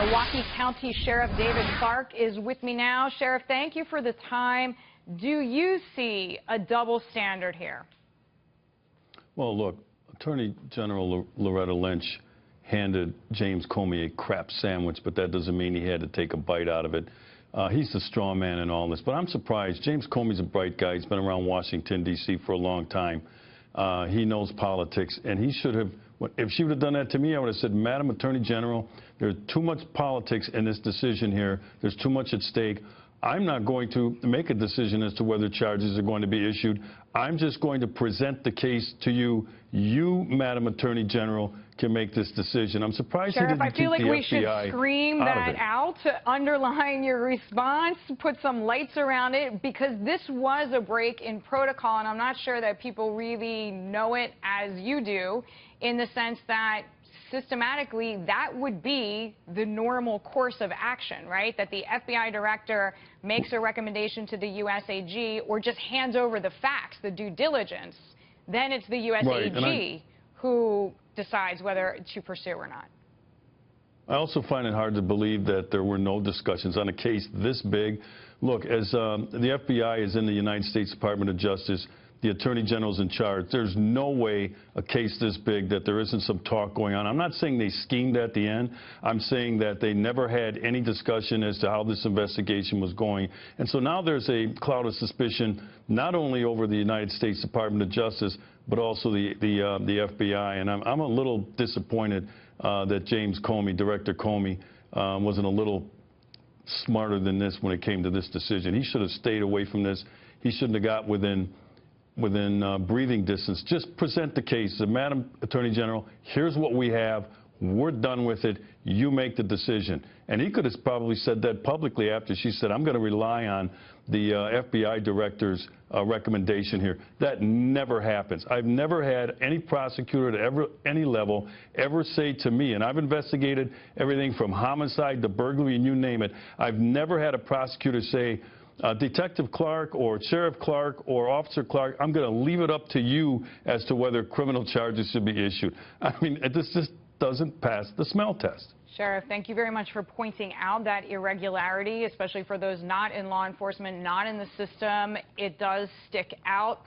Milwaukee County Sheriff David Clarke is with me now. Sheriff, thank you for the time. Do you see a double standard here? Well, look, Attorney General Loretta Lynch handed James Comey a crap sandwich, but that doesn't mean he had to take a bite out of it. He's the straw man in all this. But I'm surprised. James Comey's a bright guy. He's been around Washington, D.C. for a long time. He knows politics, and he should have, if she would have done that to me, I would have said, Madam Attorney General, there's too much politics in this decision here. There's too much at stake. I'm not going to make a decision as to whether charges are going to be issued. I'm just going to present the case to you. You, Madam Attorney General, can make this decision. I'm surprised Sheriff, he didn't keep the FBI I feel like we should scream that out to underline your response, put some lights around it, because this was a break in protocol, and I'm not sure that people really know it as you do, in the sense that systematically that would be the normal course of action, right? That the FBI director makes a recommendation to the USAG or just hands over the facts, the due diligence. Then it's the USAG who decides whether to pursue or not. I also find it hard to believe that there were no discussions on a case this big. Look, as the FBI is in the United States Department of Justice, the Attorney General's in charge. There's no way a case this big that there isn't some talk going on. I'm not saying they schemed at the end. I'm saying that they never had any discussion as to how this investigation was going. And so now there's a cloud of suspicion not only over the United States Department of Justice, but also the FBI. And I'm a little disappointed that James Comey, Director Comey, wasn't a little smarter than this when it came to this decision. He should have stayed away from this. He shouldn't have got within breathing distance. Just present the case. Madam Attorney General, here's what we have. We're done with it. You make the decision. And he could have probably said that publicly after she said, I'm going to rely on the FBI director's recommendation here. That never happens. I've never had any prosecutor at any level ever say to me, and I've investigated everything from homicide to burglary and you name it, I've never had a prosecutor say, Detective Clarke or Sheriff Clarke or Officer Clarke, I'm going to leave it up to you as to whether criminal charges should be issued. I mean, this just doesn't pass the smell test. Sheriff, thank you very much for pointing out that irregularity, especially for those not in law enforcement, not in the system. It does stick out.